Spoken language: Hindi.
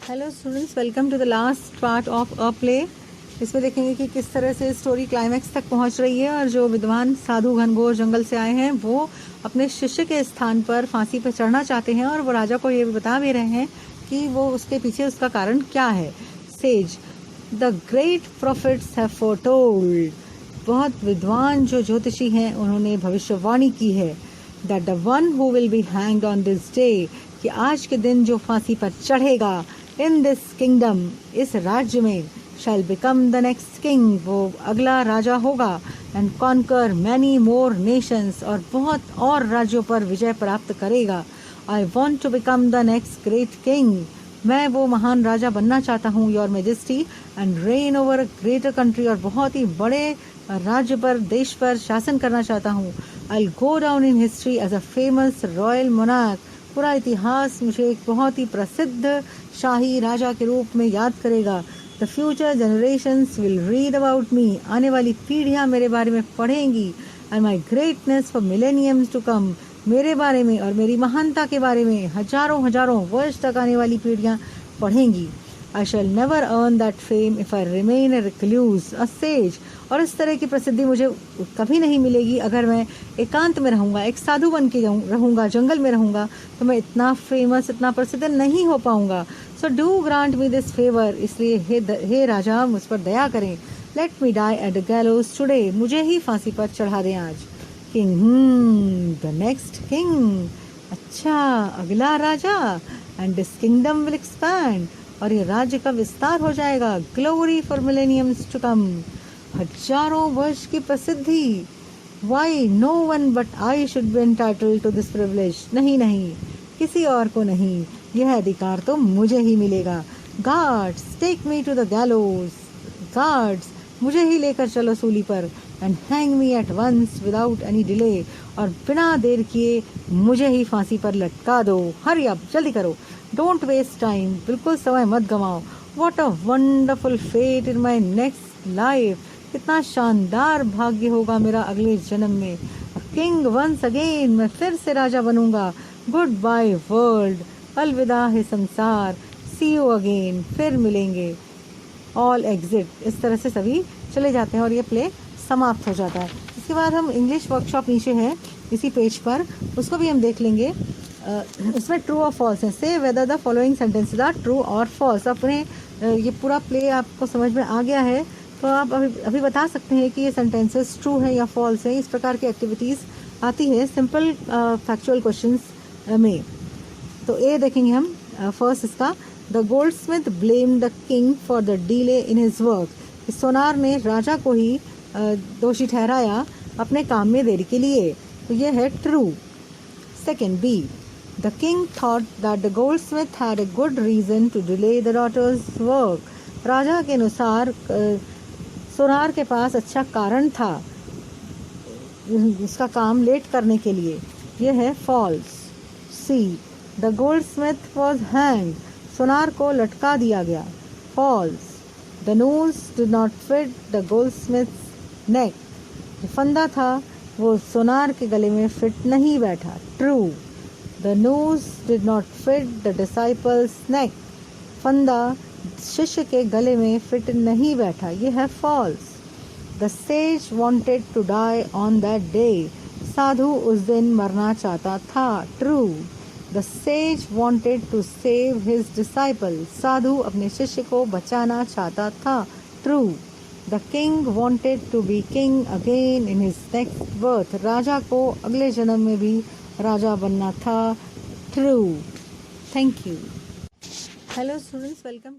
Hello students, welcome to the last part of a play. इसमें देखेंगे कि किस तरह से स्टोरी क्लाइमैक्स तक पहुंच रही है और जो विद्वान साधु घनघोर जंगल से आए हैं वो अपने शिष्य के स्थान पर फांसी पर चढ़ना चाहते हैं और वो राजा को ये भी बता भी रहे हैं कि वो उसके पीछे उसका कारण क्या है। Sage the great prophets have foretold, बहुत विद्वान जो ज्योतिषी हैं उन्होंने भविष्यवाणी की है that the one who will be hanged on this day, कि आज के दिन जो फांसी पर चढ़ेगा इन दिस किंगडम, इस राज्य में, shall become the next king, वो अगला राजा होगा, and conquer many more nations, और बहुत और राज्यों पर विजय प्राप्त करेगा। I want to become the next great king, मैं वो महान राजा बनना चाहता हूँ your majesty, and reign over a greater country, और बहुत ही बड़े राज्य पर, देश पर शासन करना चाहता हूँ। I go down in history as a famous royal monarch, पूरा इतिहास मुझे एक बहुत ही प्रसिद्ध शाही राजा के रूप में याद करेगा। The future generations will read about me, आने वाली पीढ़ियाँ मेरे बारे में पढ़ेंगी। And my greatness for millenniums to come, मेरे बारे में और मेरी महानता के बारे में हजारों हजारों वर्ष तक आने वाली पीढ़ियाँ पढ़ेंगी। I shall never earn that fame if I remain a recluse a sage, और इस तरह की प्रसिद्धि मुझे कभी नहीं मिलेगी अगर मैं एकांत में रहूँगा, एक साधु बन के रहूँगा, जंगल में रहूँगा, तो मैं इतना फेमस, इतना प्रसिद्ध नहीं हो पाऊँगा। So do grant me this favour, इसलिए हे राजा मुझ पर दया करें। Let me die at the gallows today, मुझे ही फांसी पर चढ़ा दें आज। किंग, द नेक्स्ट किंग, अच्छा अगला राजा, and this kingdom will expand, और ये राज्य का विस्तार हो जाएगा। Glory for millenniums to come, हजारों वर्ष की प्रसिद्धि। Why no one but I should be entitled to this privilege, नहीं नहीं, किसी और को नहीं, यह अधिकार तो मुझे ही मिलेगा। Guards take me to the gallows, guards मुझे ही लेकर चलो सूली पर, and hang me at once without any delay, और बिना देर किए मुझे ही फांसी पर लटका दो। हरी अप, जल्दी करो, डोंट वेस्ट टाइम, बिल्कुल समय मत गंवाओ। What a wonderful fate in my next life, कितना शानदार भाग्य होगा मेरा अगले जन्म में। किंग वंस अगेन, मैं फिर से राजा बनूंगा। गुड बाय वर्ल्ड, अलविदा है संसार। सी यू अगेन, फिर मिलेंगे। ऑल एग्जिट, इस तरह से सभी चले जाते हैं और ये प्ले समाप्त हो जाता है। इसके बाद हम इंग्लिश वर्कशॉप नीचे है इसी पेज पर, उसको भी हम देख लेंगे। इसमें ट्रू और फॉल्स है। Say whether the following sentences are true और फॉल्स। अपने ये पूरा प्ले आपको समझ में आ गया है तो आप अभी बता सकते हैं कि ये सेंटेंसेस ट्रू है या फॉल्स है। इस प्रकार की एक्टिविटीज़ आती है सिंपल फैक्चुअल क्वेश्चंस में। तो ए देखेंगे हम फर्स्ट इसका, the goldsmith blame the king for the delay in his work, सोनार ने राजा को ही दोषी ठहराया अपने काम में देरी के लिए, तो ये है true. Second B, the king thought that the goldsmith had a good reason to delay the daughter's work, राजा के अनुसार सोनार के पास अच्छा कारण था उसका काम लेट करने के लिए, यह है false. C, the goldsmith was hang, सोनार को लटका दिया गया, false. The noose did not fit the goldsmith's neck, जो फंदा था वो सोनार के गले में फिट नहीं बैठा, true. The noose did not fit the disciple's neck, फंदा शिष्य के गले में फिट नहीं बैठा, ये है false. The sage wanted to die on that day, साधु उस दिन मरना चाहता था, true. The sage wanted to save his disciple, साधु अपने शिष्य को बचाना चाहता था, true. The king wanted to be king again in his next birth, राजा को अगले जन्म में भी राजा बनना था, true. Thank you. Hello students, welcome.